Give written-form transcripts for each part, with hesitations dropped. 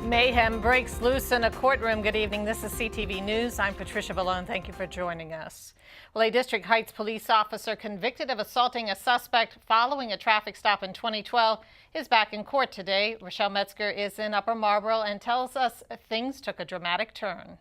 Mayhem breaks loose in a courtroom. Good evening. This is CTV News. I'm Patricia Villone. Thank you for joining us. Well, a District Heights police officer convicted of assaulting a suspect following a traffic stop in 2012 is back in court today. Rochelle METZGER is in Upper Marlboro and tells us things took a dramatic turn.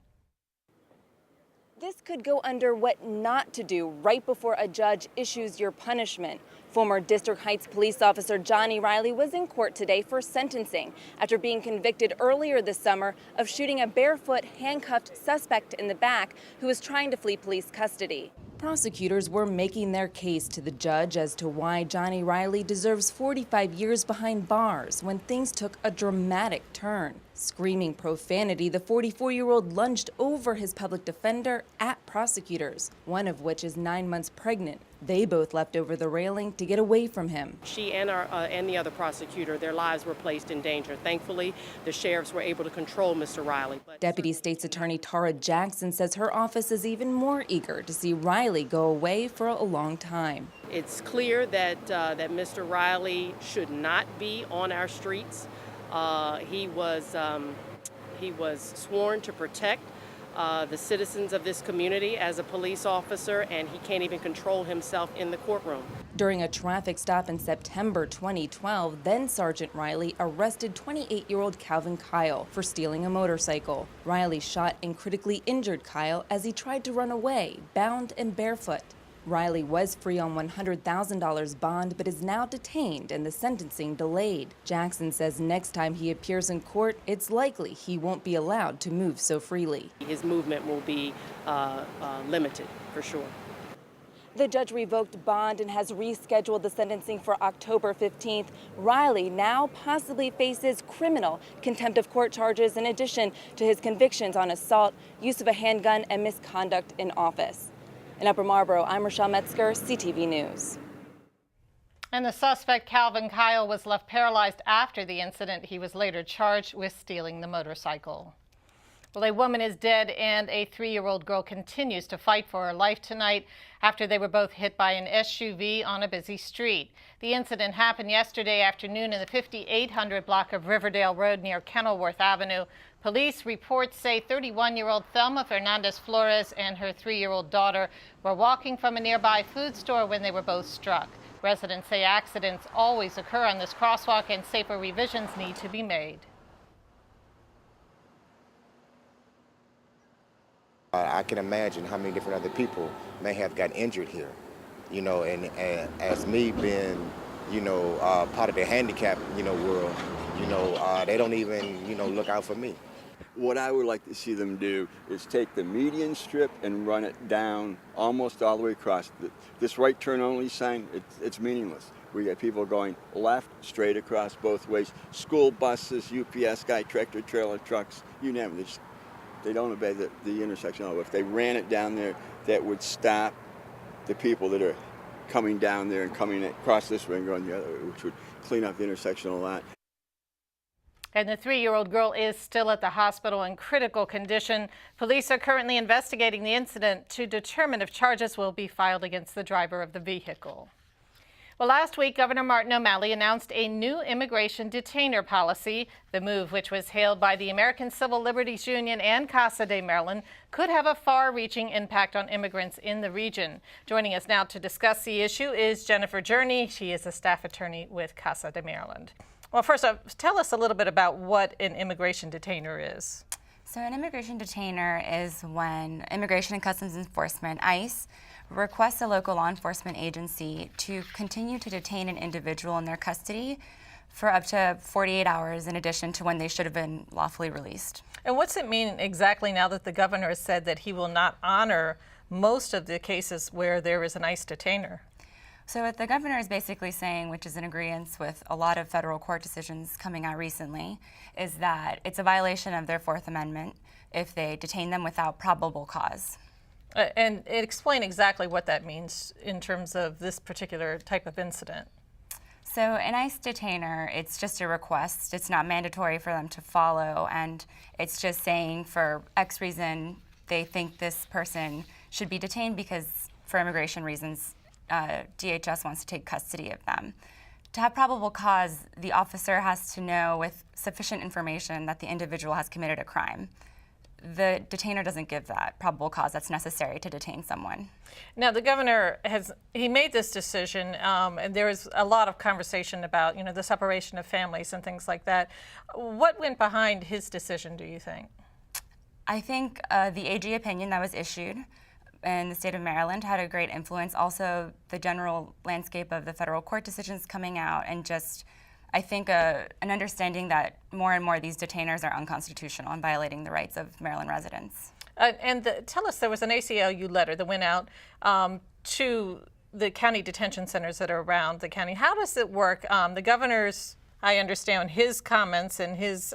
This could go under what not to do right before a judge issues your punishment. Former District Heights police officer Johnny Riley was in court today for sentencing after being convicted earlier this summer of shooting a barefoot, handcuffed suspect in the back who was trying to flee police custody. Prosecutors were making their case to the judge as to why Johnny Riley deserves 45 years behind bars when things took a dramatic turn. Screaming profanity, the 44-year-old lunged over his public defender at prosecutors, one of which is 9 months pregnant. They both leapt over the railing to get away from him. She and the other prosecutor, their lives were placed in danger. Thankfully, the sheriffs were able to control Mr. Riley. Deputy State's Attorney Tara Jackson says her office is even more eager to see Riley go away for a long time. It's clear that Mr. Riley should not be on our streets. He was sworn to protect the citizens of this community as a police officer, and he can't even control himself in the courtroom. During a traffic stop in September 2012, then Sergeant Riley arrested 28-year-old Calvin Kyle for stealing a motorcycle. Riley shot and critically injured Kyle as he tried to run away, bound and barefoot. Riley was free on $100,000 bond, but is now detained and the sentencing delayed. Jackson says next time he appears in court, it's likely he won't be allowed to move so freely. His movement will be limited, for sure. The judge revoked bond and has rescheduled the sentencing for October 15th. Riley now possibly faces criminal contempt of court charges in addition to his convictions on assault, use of a handgun, and misconduct in office. In Upper Marlboro, I'm Rochelle METZGER, CTV News. And the suspect, Calvin Kyle, was left paralyzed after the incident. He was later charged with stealing the motorcycle. Well, a woman is dead and a 3-year-old girl continues to fight for her life tonight after they were both hit by an SUV on a busy street. The incident happened yesterday afternoon in the 5800 block of Riverdale Road near Kenilworth Avenue. Police reports say 31-year-old Thelma Fernandez Flores and her 3-year-old daughter were walking from a nearby food store when they were both struck. Residents say accidents always occur on this crosswalk and safer revisions need to be made. I can imagine how many different other people may have got injured here, and as me being, part of the handicap, world, they don't even, look out for me. What I would like to see them do is take the median strip and run it down almost all the way across. This right turn only sign, it's meaningless. We got people going left, straight across both ways. School buses, UPS guy, tractor trailer trucks, you name it. They don't obey the intersection. If they ran it down there, that would stop the people that are coming down there and coming across this way and going the other way, which would clean up the intersection a lot. And the 3-year-old girl is still at the hospital in critical condition. Police are currently investigating the incident to determine if charges will be filed against the driver of the vehicle. Well, last week, Governor Martin O'Malley announced a new immigration detainer policy. The move, which was hailed by the American Civil Liberties Union and CASA de Maryland, could have a far-reaching impact on immigrants in the region. Joining us now to discuss the issue is Jennifer Journey. She is a staff attorney with CASA de Maryland. Well, first off, tell us a little bit about what an immigration detainer is. So an immigration detainer is when Immigration and Customs Enforcement, ICE, requests a local law enforcement agency to continue to detain an individual in their custody for up to 48 hours in addition to when they should have been lawfully released. And what's it mean exactly now that the governor has said that he will not honor most of the cases where there is an ICE detainer? So what the governor is basically saying, which is in agreement with a lot of federal court decisions coming out recently, is that it's a violation of their Fourth Amendment if they detain them without probable cause. And explain exactly what that means in terms of this particular type of incident. So an ICE detainer, it's just a request. It's not mandatory for them to follow, and it's just saying for X reason they think this person should be detained because for immigration reasons DHS wants to take custody of them. To have probable cause, the officer has to know with sufficient information that the individual has committed a crime. The detainer doesn't give that probable cause that's necessary to detain someone. Now, the governor he made this decision, and there was a lot of conversation about, the separation of families and things like that. What went behind his decision, do you think? I think the AG opinion that was issued in the state of Maryland had a great influence. Also, the general landscape of the federal court decisions coming out, and just, I think, an understanding that more and more these detainers are unconstitutional and violating the rights of Maryland residents. Tell us, there was an ACLU letter that went out to the county detention centers that are around the county. How does it work? The governor's, I understand, his comments and his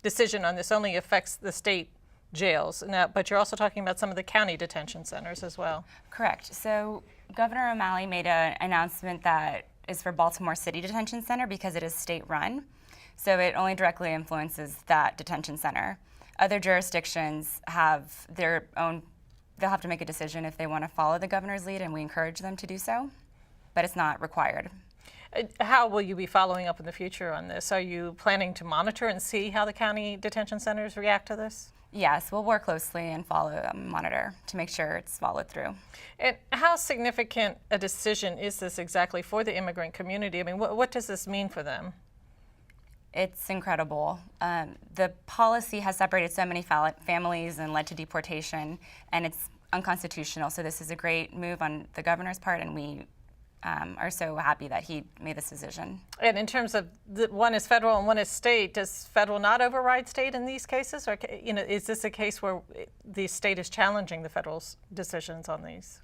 decision on this only affects the state jails, but you're also talking about some of the county detention centers as well. Correct. So Governor O'Malley made an announcement that is for Baltimore City Detention Center because it is state-run. So it only directly influences that detention center. Other jurisdictions have their own, they'll have to make a decision if they want to follow the governor's lead, and we encourage them to do so, but it's not required. How will you be following up in the future on this? Are you planning to monitor and see how the county detention centers react to this? Yes, we'll work closely and monitor to make sure it's followed through. And how significant a decision is this exactly for the immigrant community? I mean, what does this mean for them? It's incredible. The policy has separated so many families and led to deportation, and it's unconstitutional. So this is a great move on the governor's part, and we are so happy that he made this decision. And in terms of one is federal and one is state, does federal not override state in these cases? Or is this a case where the state is challenging the federal's decisions on these?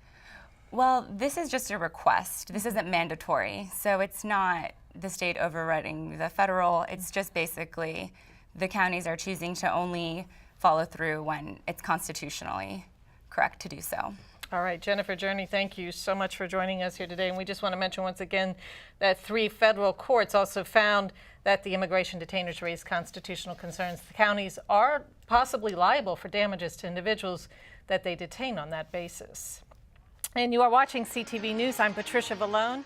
Well, this is just a request. This isn't mandatory. So it's not the state overriding the federal. It's just basically the counties are choosing to only follow through when it's constitutionally correct to do so. All right, Jennifer Journey, thank you so much for joining us here today. And we just want to mention once again that 3 federal courts also found that the immigration detainers raised constitutional concerns. The counties are possibly liable for damages to individuals that they detain on that basis. And you are watching CTV News. I'm Patricia Villone.